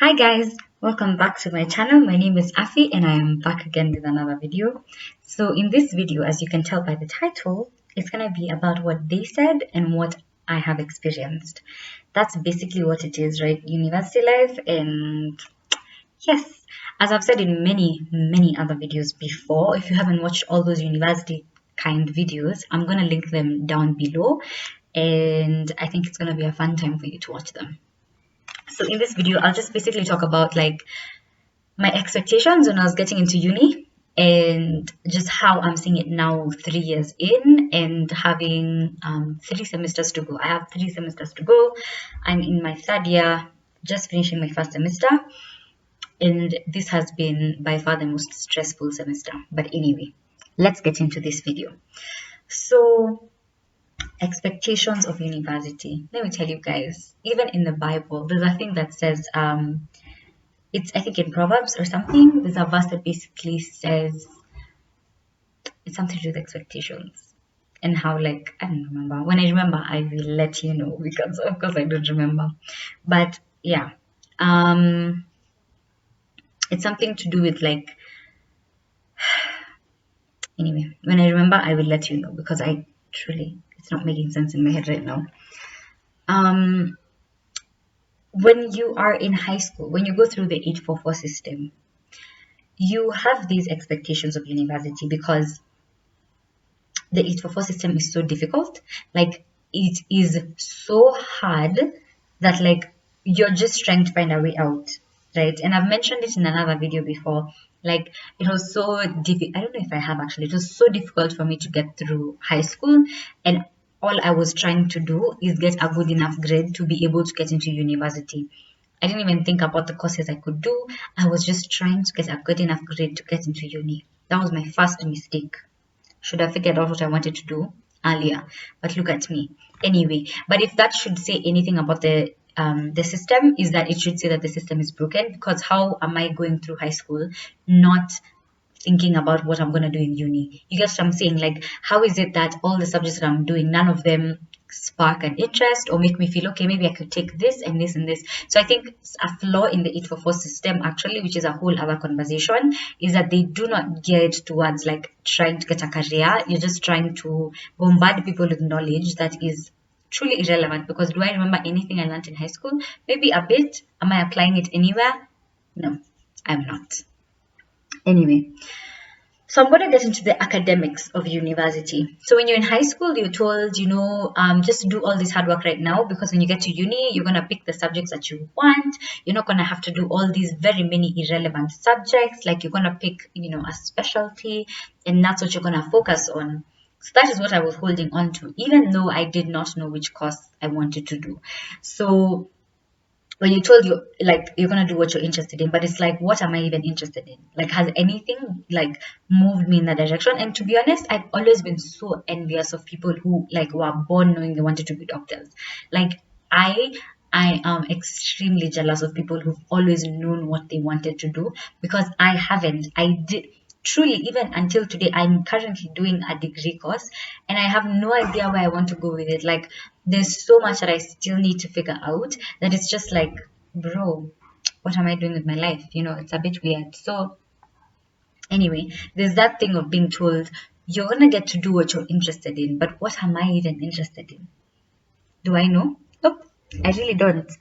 Hi guys, welcome back to my channel. My name is Afi and I am back again with another video. So in this video, as you can tell by the title, it's going to be about what they said and what I have experienced. That's basically what it is, right? University life. And yes, as I've said in many other videos before, if you haven't watched all those university kind videos, I'm going to link them down below, and I think it's going to be a fun time for you to watch them. So in this video, I'll just basically talk about like my expectations when I was getting into uni and just how I'm seeing it now 3 years in and having 3 semesters to go. I have 3 semesters to go. I'm in my third year, just finishing my first semester, and this has been by far the most stressful semester. But anyway, let's get into this video. So expectations of university. Let me tell you guys, even in the Bible, there's a thing that says it's, I think, in Proverbs or something, there's a verse that basically says it's something to do with expectations and how, like, I don't remember. When I remember, I will let you know, because of course I don't remember. But yeah, it's something to do with like, anyway, when I remember, I will let you know, because I truly, it's not making sense in my head right now. When you are in high school, when you go through the 844 system, you have these expectations of university because the 844 system is so difficult. Like, it is so hard that like you're just trying to find a way out, right? And I've mentioned it in another video before. Like, it was so difficult. I don't know if I have actually. It was so difficult for me to get through high school, and all I was trying to do is get a good enough grade to be able to get into university. I didn't even think about the courses I could do. I was just trying to get a good enough grade to get into uni. That was my first mistake. Should have figured out what I wanted to do earlier, but look at me. Anyway, but if that should say anything about the system, is that it should say that the system is broken, because how am I going through high school not thinking about what I'm going to do in uni? You get what I'm saying? Like, how is it that all the subjects that I'm doing, none of them spark an interest or make me feel, okay, maybe I could take this and this and this? So I think a flaw in the 844 system, actually, which is a whole other conversation, is that they do not gear it towards like trying to get a career. You're just trying to bombard people with knowledge that is truly irrelevant. Because do I remember anything I learned in high school? Maybe a bit. Am I applying it anywhere? No, I'm not. Anyway, so I'm going to get into the academics of university. So when you're in high school, you're told, just do all this hard work right now, because when you get to uni, you're going to pick the subjects that you want. You're not going to have to do all these very many irrelevant subjects. Like, you're going to pick, a specialty, and that's what you're going to focus on. So that is what I was holding on to, even though I did not know which course I wanted to do. So when you told you, like, you're gonna do what you're interested in, but it's like, what am I even interested in? Like, has anything like moved me in that direction? And to be honest, I've always been so envious of people who like were born knowing they wanted to be doctors. Like, I am extremely jealous of people who've always known what they wanted to do, because I haven't. I did truly, even until today, I'm currently doing a degree course and I have no idea where I want to go with it. Like, there's so much that I still need to figure out, that it's just like, bro, what am I doing with my life? It's a bit weird. So anyway, there's that thing of being told you're gonna get to do what you're interested in, but what am I even interested in? Do I know? Nope, I really don't.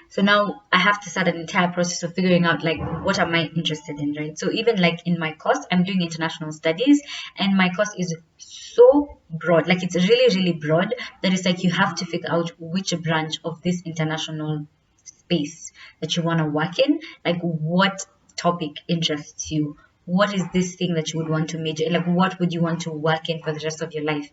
So now I have to start an entire process of figuring out, like, what am I interested in, right? So even like in my course, I'm doing international studies, and my course is so broad. Like, it's really, really broad, that it's like you have to figure out which branch of this international space that you want to work in. Like, what topic interests you? What is this thing that you would want to major? Like, what would you want to work in for the rest of your life?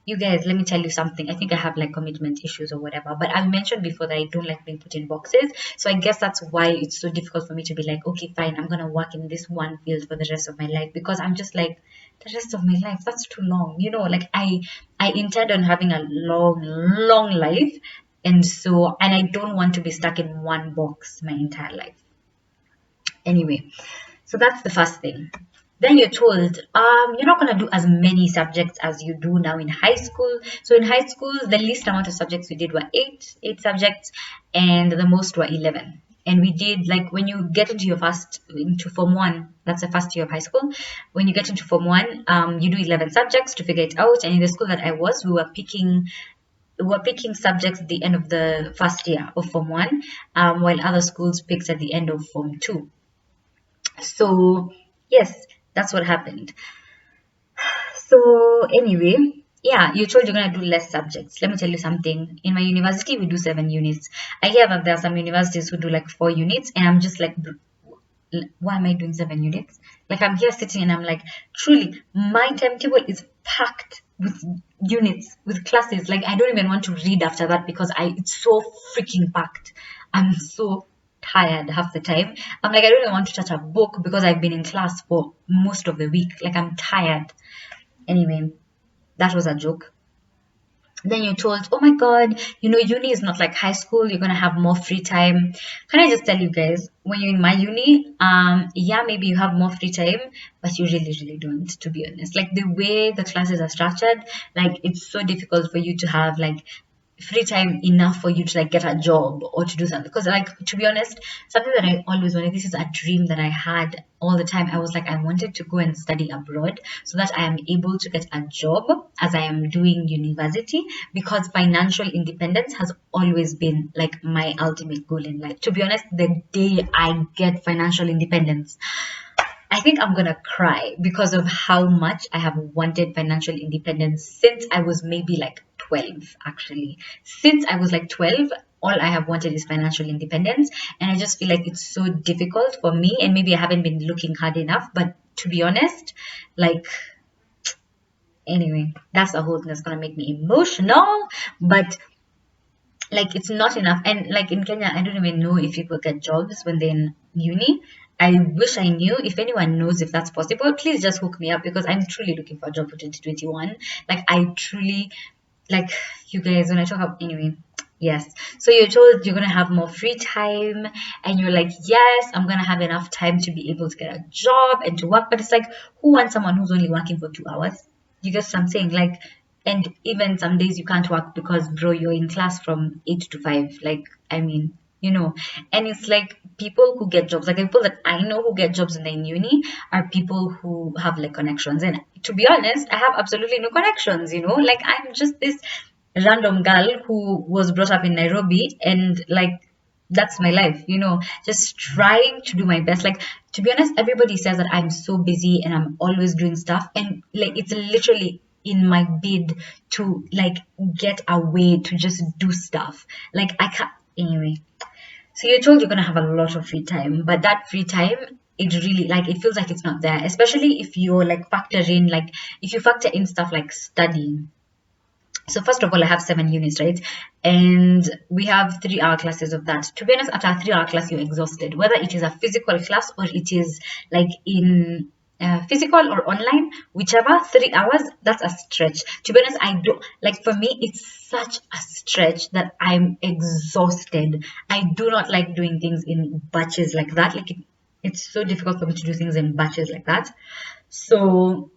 You guys, let me tell you something. I think I have like commitment issues or whatever, but I've mentioned before that I don't like being put in boxes. So I guess that's why it's so difficult for me to be like, okay, fine, I'm gonna work in this one field for the rest of my life, because I'm just like, the rest of my life, that's too long. Like, I intend on having a long life, and I don't want to be stuck in one box my entire life. Anyway, so that's the first thing. Then you're told you're not going to do as many subjects as you do now in high school. So in high school, the least amount of subjects we did were eight subjects, and the most were 11. and we did, like, when you get into form one, that's the first year of high school. When you get into form one, you do 11 subjects to figure it out. And in the school that I was, we were picking subjects at the end of the first year of form one, while other schools picked at the end of form two. So yes, that's what happened. So anyway, yeah, you told you're gonna do less subjects. Let me tell you something. In my university, we do 7 units. I hear that there are some universities who do like 4 units, and I'm just like, why am I doing 7 units? Like, I'm here sitting and I'm like, truly, my timetable is packed with units, with classes. Like, I don't even want to read after that because it's so freaking packed. I'm so tired half the time. I'm like, I don't even want to touch a book because I've been in class for most of the week. Like, I'm tired. Anyway, that was a joke. Then you're told, oh my god, uni is not like high school, you're gonna have more free time. Can I just tell you guys, when you're in my uni, yeah, maybe you have more free time, but you really, really don't, to be honest. Like, the way the classes are structured, like, it's so difficult for you to have like free time enough for you to like get a job or to do something. Because, like, to be honest, something that I always wanted, this is a dream that I had all the time. I was like, I wanted to go and study abroad so that I am able to get a job as I am doing university, because financial independence has always been like my ultimate goal in life. To be honest, the day I get financial independence, I think I'm gonna cry because of how much I have wanted financial independence since I was maybe like 12, actually. Since I was like 12, all I have wanted is financial independence. And I just feel like it's so difficult for me. And maybe I haven't been looking hard enough. But to be honest, like, anyway, that's a whole thing that's gonna make me emotional. But like, it's not enough. And like in Kenya, I don't even know if people get jobs when they're in uni. I wish I knew. If anyone knows if that's possible, please just hook me up, because I'm truly looking for a job for 2021. Like, I truly, like, you guys, when I talk about, anyway, yes. So you're told you're gonna have more free time, and you're like, yes, I'm gonna have enough time to be able to get a job and to work. But it's like, who wants someone who's only working for 2 hours? You get what I'm saying? Like, and even some days you can't work because, bro, you're in class from 8 to 5. Like, I mean, and it's like, people who get jobs, like the people that I know who get jobs in uni, are people who have like connections. And to be honest, I have absolutely no connections. Like, I'm just this random girl who was brought up in Nairobi, and like, that's my life, just trying to do my best. Like, to be honest, everybody says that I'm so busy and I'm always doing stuff, and like, it's literally in my bid to like get away to just do stuff. Like, I can't, anyway. So you're told you're gonna have a lot of free time, but that free time, it really, like, it feels like it's not there, especially if you're like if you factor in stuff like studying. So first of all, I have 7 units, right? And we have 3-hour classes of that. To be honest, after a 3-hour class, you're exhausted. Whether it is a physical class or it is like in physical or online, whichever, 3 hours, that's a stretch. To be honest, I do, like, for me, it's such a stretch that I'm exhausted. I do not like doing things in batches like that. Like, it's so difficult for me to do things in batches like that. So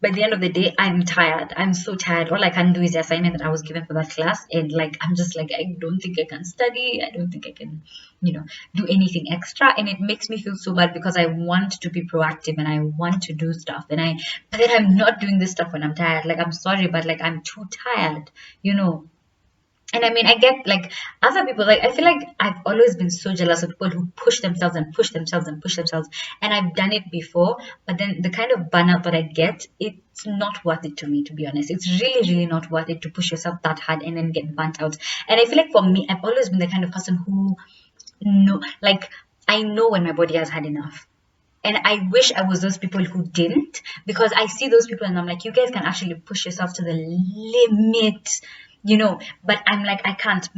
by the end of the day, I'm tired. I'm so tired. All I can do is the assignment that I was given for that class. And like, I'm just like, I don't think I can study. I don't think I can, do anything extra. And it makes me feel so bad because I want to be proactive and I want to do stuff. But then I'm not doing this stuff when I'm tired. Like, I'm sorry, but like, I'm too tired, And I mean, I get like other people, like, I feel like I've always been so jealous of people who push themselves and push themselves and push themselves. And I've done it before, but then the kind of burnout that I get, it's not worth it to me, to be honest. It's really, really not worth it to push yourself that hard and then get burnt out. And I feel like for me, I've always been the kind of person who I know when my body has had enough. And I wish I was those people who didn't, because I see those people and I'm like, you guys can actually push yourself to the limit, but I'm like, I can't.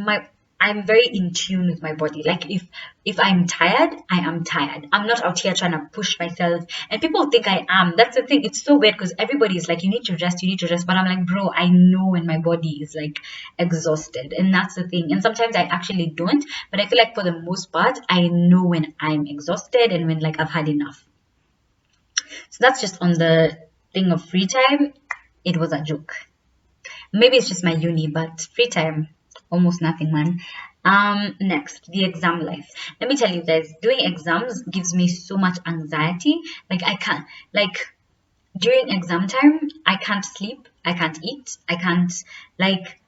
I'm very in tune with my body. Like, if I'm tired, I am tired. I'm not out here trying to push myself. And people think I am. That's the thing. It's so weird because everybody is like, you need to rest, you need to rest. But I'm like, bro, I know when my body is like exhausted. And that's the thing. And sometimes I actually don't. But I feel like for the most part, I know when I'm exhausted and when like I've had enough. So that's just on the thing of free time. It was a joke. Maybe it's just my uni, but free time, almost nothing, man. Next, the exam life. Let me tell you guys, doing exams gives me so much anxiety. Like I can't, like during exam time, I can't sleep, I can't eat, I can't, like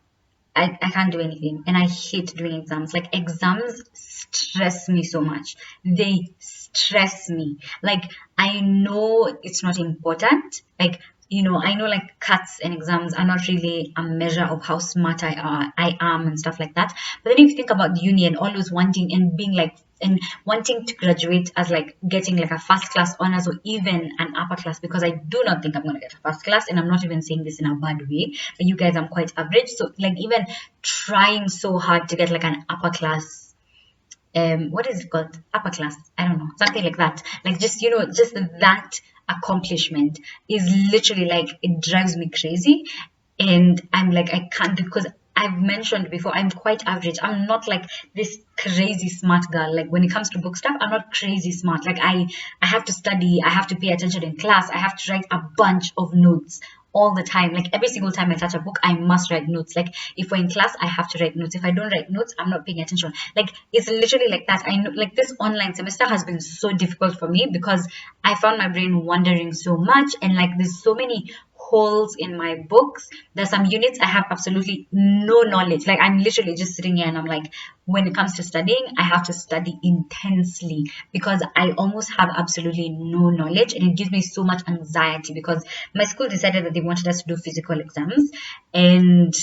I can't do anything, and I hate doing exams. Like exams stress me so much. They stress me. Like I know it's not important. Like I know like cuts and exams are not really a measure of how smart I am and stuff like that. But then if you think about uni and always wanting and being like and wanting to graduate as like getting like a first class honors or even an upper class, because I do not think I'm going to get a first class, and I'm not even saying this in a bad way, but you guys, I'm quite average. So like even trying so hard to get like an upper class, what is it called, upper class, I don't know, something like that, like just just that accomplishment is literally like it drives me crazy. And I'm like, I can't, because I've mentioned before, I'm quite average. I'm not like this crazy smart girl. Like when it comes to book stuff, I'm not crazy smart. Like I have to study, I have to pay attention in class, I have to write a bunch of notes all the time. Like every single time I touch a book, I must write notes. Like if we're in class, I have to write notes. If I don't write notes, I'm not paying attention. Like it's literally like that. I know, like this online semester has been so difficult for me because I found my brain wandering so much, and like there's so many holes in my books. There's some units I have absolutely no knowledge. Like I'm literally just sitting here and I'm like, when it comes to studying, I have to study intensely because I almost have absolutely no knowledge, and it gives me so much anxiety because my school decided that they wanted us to do physical exams, and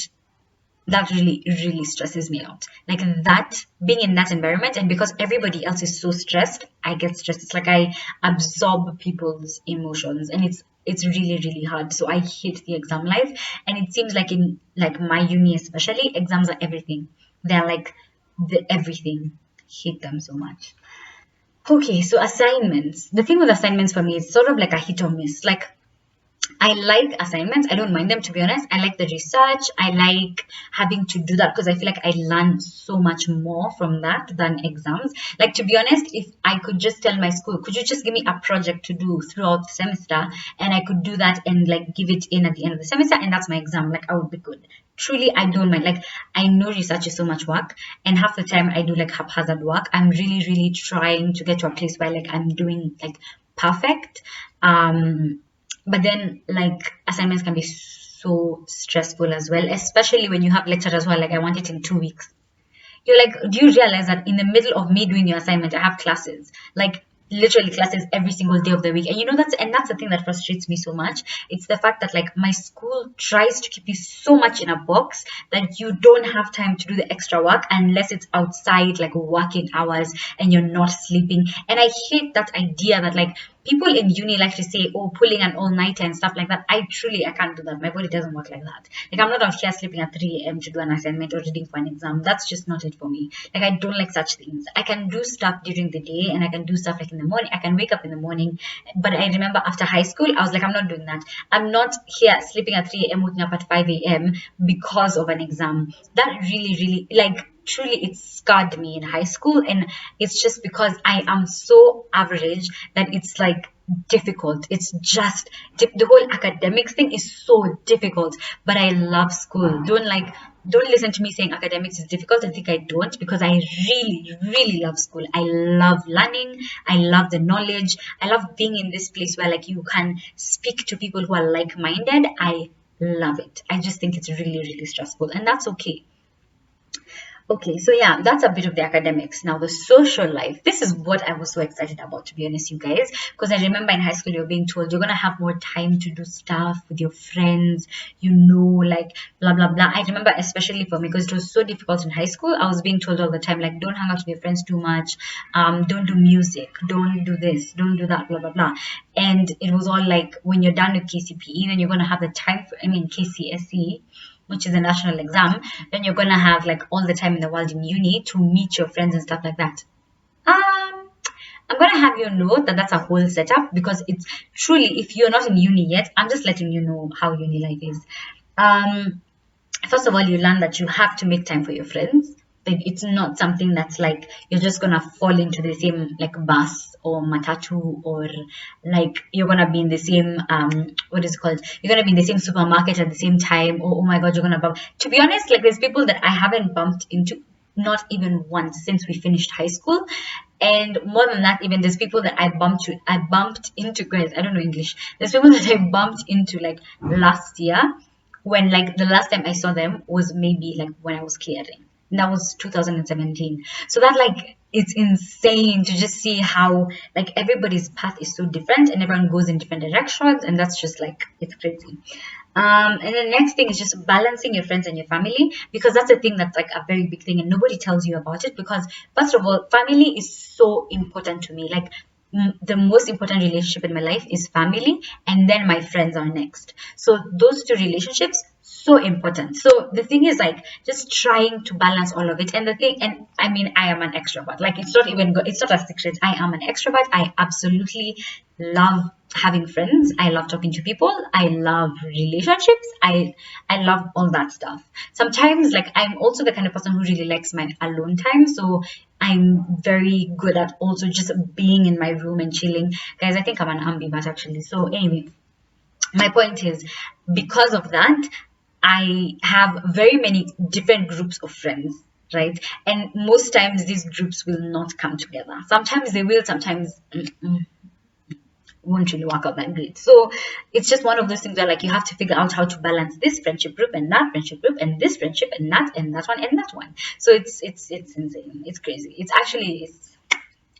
that really really stresses me out. Like that, being in that environment, and because everybody else is so stressed, I get stressed. It's like I absorb people's emotions, and it's really really hard. So I hate the exam life, and it seems like in like my uni especially, exams are everything. They're like the everything. Hate them so much. Okay, so assignments, the thing with assignments for me is sort of like a hit or miss. Like I like assignments. I don't mind them, to be honest. I like the research. I like having to do that because I feel like I learn so much more from that than exams. Like, to be honest, if I could just tell my school, could you just give me a project to do throughout the semester, and I could do that and like give it in at the end of the semester, and that's my exam, like I would be good. Truly, I don't mind. Like, I know research is so much work, and half the time I do like haphazard work. I'm really, really trying to get to a place where like I'm doing like perfect. But then like assignments can be so stressful as well, especially when you have lecture as well. Like I want it in 2 weeks. You're like, do you realize that in the middle of me doing your assignment, I have classes, like literally classes every single day of the week? And that's the thing that frustrates me so much. It's the fact that like my school tries to keep you so much in a box that you don't have time to do the extra work unless it's outside like working hours and you're not sleeping. And I hate that idea that like people in uni like to say, oh, pulling an all-nighter and stuff like that. I can't do that. My body doesn't work like that. Like I'm not out here sleeping at 3 a.m. to do an assignment or reading for an exam. That's just not it for me. Like I don't like such things. I can do stuff during the day, and I can do stuff like in the morning. I can wake up in the morning. But I remember after high school, I was like, I'm not doing that. I'm not here sleeping at 3 a.m., waking up at 5 a.m. because of an exam. That really, really, like, truly it scarred me in high school, and it's just because I am so average that it's like difficult. It's just the whole academics thing is so difficult, but I love school. Don't listen to me saying academics is difficult. I think I don't, because I really really love school. I love learning, I love the knowledge, I love being in this place where like you can speak to people who are like-minded. I love it. I just think it's really really stressful, and that's okay. Okay, so yeah, that's a bit of the academics. Now, the social life. This is what I was so excited about, to be honest, you guys. Because I remember in high school, you're being told you're going to have more time to do stuff with your friends, like blah, blah, blah. I remember, especially for me, because it was so difficult in high school, I was being told all the time, like, don't hang out with your friends too much, don't do music, don't do this, don't do that, blah, blah, blah. And it was all like, when you're done with KCPE, then you're going to have the time for, KCSE, which is a national exam, then you're gonna have like all the time in the world in uni to meet your friends and stuff like that. I'm gonna have you know that that's a whole setup, because it's truly, if you're not in uni yet, I'm just letting you know how uni life is. First of all, you learn that you have to make time for your friends. Like it's not something that's like you're just gonna fall into the same like bus or matatu, or like you're gonna be in the same what is it called? You're gonna be in the same supermarket at the same time. Or oh my god, you're gonna bump. To be honest, like there's people that I haven't bumped into. not even once since we finished high school. And more than that, even there's people that I bumped into, guys, I don't know English. There's people that I bumped into like last year, when like the last time I saw them was maybe like when I was clearing. And that was 2017. So that, like, it's insane to just see how like everybody's path is so different and everyone goes in different directions, and that's just like, it's crazy. And the next thing is just balancing your friends and your family, because that's a thing that's like a very big thing and nobody tells you about it. Because first of all, family is so important to me. Like, the most important relationship in my life is family, and then my friends are next. So those two relationships, so important. So the thing is, like, just trying to balance all of it. And the thing, and I mean, I am an extrovert. Like, it's not even it's not a secret. I am an extrovert. I absolutely love having friends. I love talking to people. I love relationships. I love all that stuff. Sometimes, like, I'm also the kind of person who really likes my alone time. So I'm very good at also just being in my room and chilling. Guys, I think I'm an ambivert actually. So anyway, my point is, because of that, I have very many different groups of friends, right? And most times these groups will not come together. Sometimes they will, sometimes won't really work out that great. So it's just one of those things where, like, you have to figure out how to balance this friendship group and that friendship group and this friendship and that one and that one. So it's insane. It's crazy. It's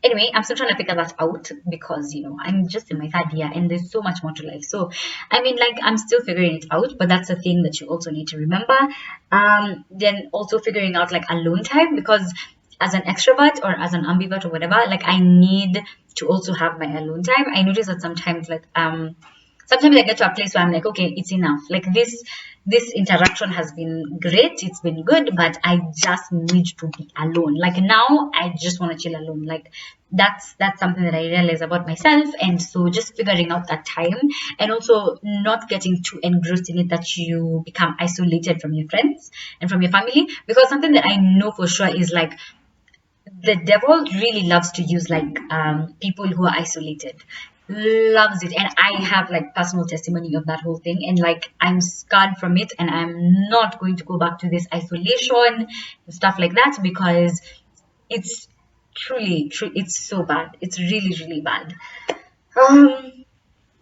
anyway, I'm still trying to figure that out, because I'm just in my third year and there's so much more to life. So I mean, like, I'm still figuring it out, but that's a thing that you also need to remember. Then also figuring out like alone time, because as an extrovert or as an ambivert or whatever, like, I need to also have my alone time. I notice that sometimes, like, sometimes I get to a place where I'm like, okay, it's enough. Like, this interaction has been great, it's been good, but I just need to be alone. Like, now I just want to chill alone. Like, that's something that I realize about myself. And so just figuring out that time, and also not getting too engrossed in it that you become isolated from your friends and from your family. Because something that I know for sure is, like, the devil really loves to use, like, people who are isolated, loves it. And I have like personal testimony of that whole thing, and like, I'm scarred from it, and I'm not going to go back to this isolation and stuff like that, because it's truly it's so bad. It's really, really bad. um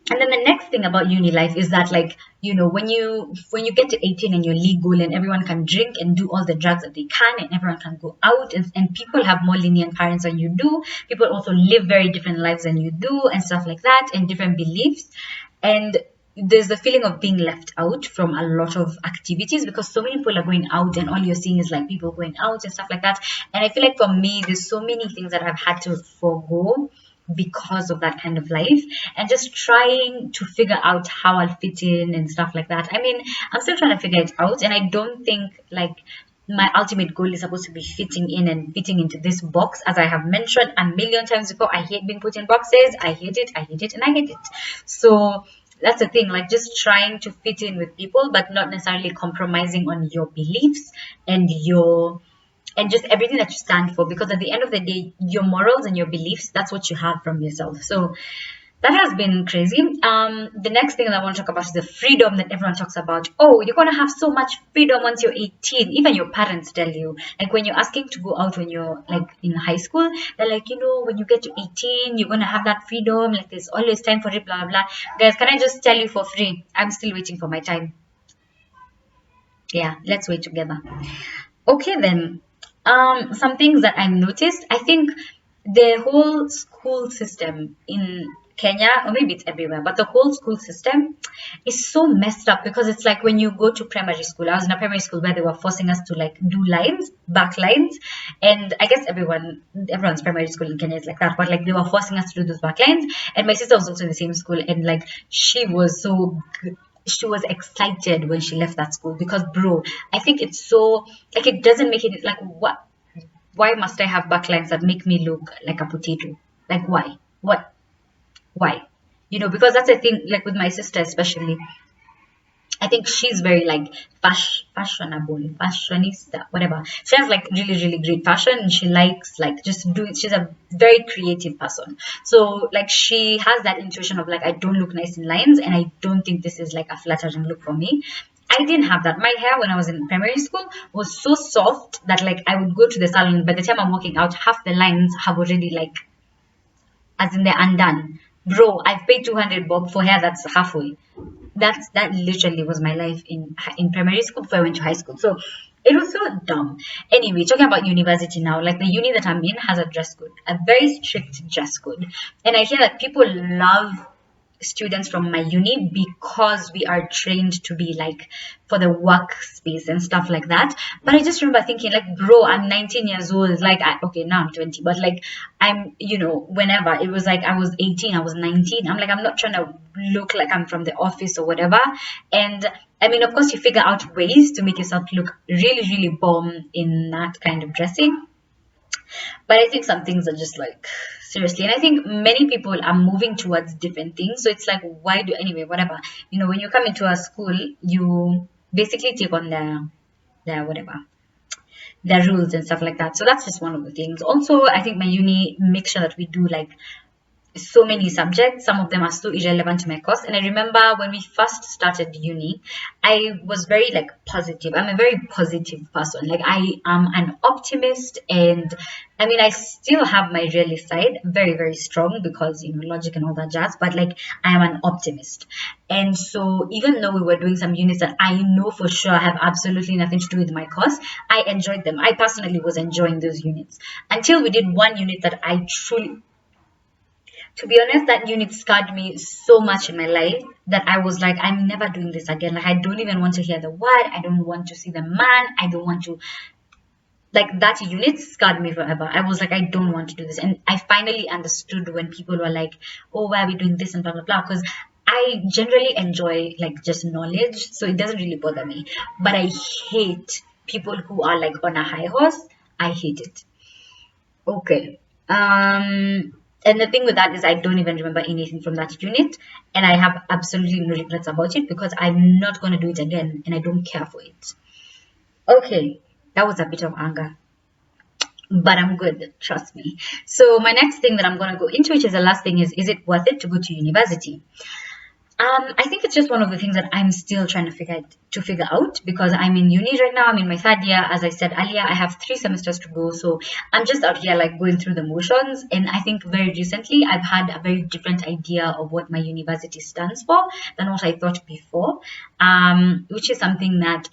and then the next thing about uni life is that, like, when you get to 18 and you're legal and everyone can drink and do all the drugs that they can, and everyone can go out, and people have more lenient parents than you do. People also live very different lives than you do and stuff like that, and different beliefs. And there's the feeling of being left out from a lot of activities, because so many people are going out and all you're seeing is like people going out and stuff like that. And I feel like for me, there's so many things that I've had to forego because of that kind of life, and just trying to figure out how I'll fit in and stuff like that. I mean, I'm still trying to figure it out, and I don't think, like, my ultimate goal is supposed to be fitting in and fitting into this box. As I have mentioned a million times before, I hate being put in boxes. I hate it, and I hate it. So that's the thing, like, just trying to fit in with people, but not necessarily compromising on your beliefs and just everything that you stand for, because at the end of the day, your morals and your beliefs, that's what you have from yourself. So that has been crazy. The next thing that I want to talk about is the freedom that everyone talks about. Oh, you're gonna have so much freedom once you're 18. Even your parents tell you, like, when you're asking to go out when you're like in high school, they're like, when you get to 18, you're gonna have that freedom, like, there's always time for it, blah blah blah. Guys, can I just tell you for free, I'm still waiting for my time. Yeah, let's wait together. Okay, then. Some things that I've noticed, I think the whole school system in Kenya, or maybe it's everywhere, but the whole school system is so messed up, because it's like, when you go to primary school, I was in a primary school where they were forcing us to like do lines, back lines, and I guess everyone's primary school in Kenya is like that, but like, they were forcing us to do those back lines. And my sister was also in the same school, and like, she was excited when she left that school, because, bro, I think it's so, like, it doesn't make it, like, why must I have backlines that make me look like a potato? Like, why? Because that's a thing, like, with my sister especially. I think she's very like fashionable, fashionista, whatever. She has like really, really great fashion, and she likes like just doing. She's a very creative person. So like, she has that intuition of like, I don't look nice in lines, and I don't think this is like a flattering look for me. I didn't have that. My hair when I was in primary school was so soft that like I would go to the salon. By the time I'm walking out, half the lines have already like, as in they're undone. Bro, I've paid 200 bob for hair that's halfway. That literally was my life in primary school before I went to high school. So it was so dumb. Anyway, talking about university now, like the uni that I'm in has a dress code, a very strict dress code, and I hear that people love students from my uni because we are trained to be like for the workspace and stuff like that. But I just remember thinking like, bro, I'm 19 years old. Like, okay, now I'm 20, but like I'm, whenever it was like I was 18, I was 19. I'm like, I'm not trying to look like I'm from the office or whatever. And I mean, of course, you figure out ways to make yourself look really, really bomb in that kind of dressing. But I think some things are just like seriously, and I think many people are moving towards different things. So it's like, why do anyway, whatever. When you come into a school, you basically take on their whatever their rules and stuff like that. So that's just one of the things. Also, I think my uni makes sure that we do like so many subjects. Some of them are so irrelevant to my course. And I remember when we first started uni, I was very like positive. I'm a very positive person. Like I am an optimist, and I mean I still have my realist side very, very strong because logic and all that jazz, but like I am an optimist. And so even though we were doing some units that I know for sure have absolutely nothing to do with my course, I enjoyed them. I personally was enjoying those units until we did one unit that I truly, to be honest, that unit scarred me so much in my life that I was like, I'm never doing this again. Like, I don't even want to hear the word. I don't want to see the man. I don't want to, like, that unit scarred me forever. I was like, I don't want to do this. And I finally understood when people were like, oh, why are we doing this and blah, blah, blah. Because I generally enjoy, like, just knowledge. So it doesn't really bother me. But I hate people who are, like, on a high horse. I hate it. Okay. And the thing with that is I don't even remember anything from that unit, and I have absolutely no regrets about it because I'm not going to do it again, and I don't care for it. Okay, that was a bit of anger, but I'm good, trust me. So my next thing that I'm going to go into, which is the last thing, is it worth it to go to university? I think it's just one of the things that I'm still trying to figure out because I'm in uni right now. I'm in my third year. As I said earlier, I have 3 semesters to go. So I'm just out here like going through the motions. And I think very recently I've had a very different idea of what my university stands for than what I thought before, which is something that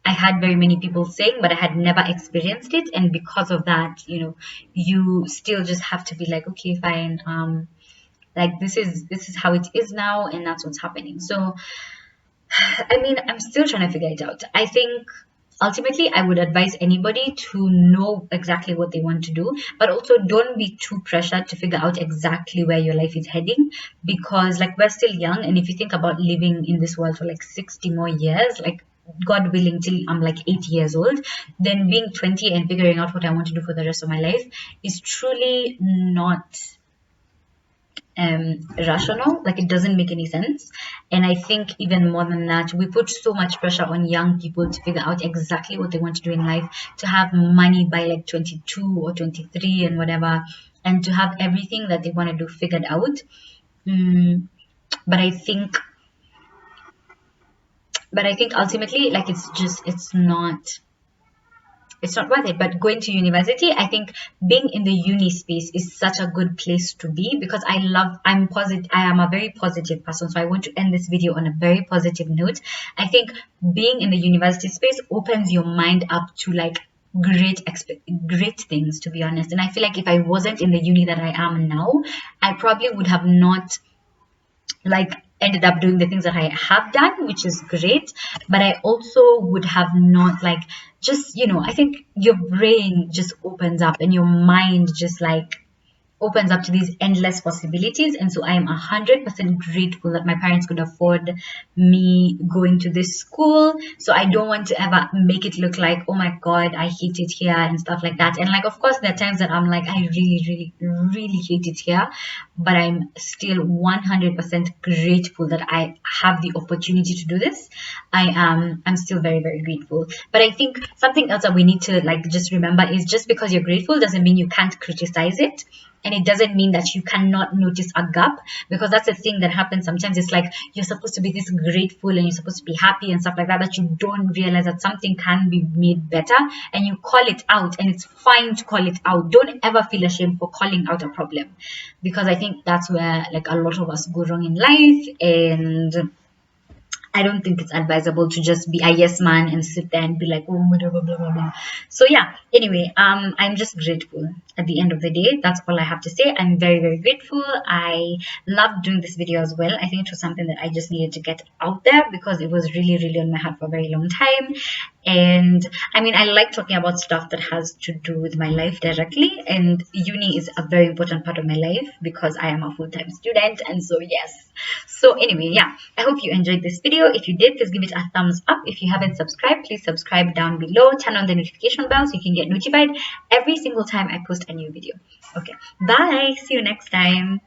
I had very many people saying, but I had never experienced it. And because of that, you still just have to be like, okay, fine. Like this is how it is now, and that's what's happening. So I mean, I'm still trying to figure it out. I think ultimately I would advise anybody to know exactly what they want to do, but also don't be too pressured to figure out exactly where your life is heading, because like we're still young, and if you think about living in this world for like 60 more years, like God willing till I'm like 80 years old, then being 20 and figuring out what I want to do for the rest of my life is truly not rational. Like it doesn't make any sense. And I think even more than that, we put so much pressure on young people to figure out exactly what they want to do in life, to have money by like 22 or 23 and whatever, and to have everything that they want to do figured out. But I think ultimately like it's not worth it. But going to university, I think being in the uni space is such a good place to be because I am a very positive person. So I want to end this video on a very positive note. I think being in the university space opens your mind up to like great things, to be honest. And I feel like if I wasn't in the uni that I am now, I probably would have not like ended up doing the things that I have done, which is great. But I also would have not like just, I think your brain just opens up and your mind just like opens up to these endless possibilities. And so I am 100% grateful that my parents could afford me going to this school. So I don't want to ever make it look like, oh my God, I hate it here and stuff like that. And like, of course, there are times that I'm like, I really, really, really hate it here. But I'm still 100% grateful that I have the opportunity to do this. I'm still very, very grateful. But I think something else that we need to like just remember is just because you're grateful doesn't mean you can't criticize it. and it doesn't mean that you cannot notice a gap, because that's a thing that happens sometimes. It's like you're supposed to be this grateful and you're supposed to be happy and stuff like that, that you don't realize that something can be made better, and you call it out, and it's fine to call it out. Don't ever feel ashamed for calling out a problem, because I think that's where like a lot of us go wrong in life. And I don't think it's advisable to just be a yes man and sit there and be like, oh, blah, blah, blah, blah, blah. So yeah, anyway, I'm just grateful at the end of the day. That's all I have to say. I'm very, very grateful. I loved doing this video as well. I think it was something that I just needed to get out there, because it was really, really on my heart for a very long time. And I mean, I like talking about stuff that has to do with my life directly, and uni is a very important part of my life because I am a full-time student. And so yes, so anyway, yeah, I hope you enjoyed this video. If you did, please give it a thumbs up. If you haven't subscribed, please subscribe down below. Turn on the notification bell so you can get notified every single time I post a new video. Okay, bye, see you next time.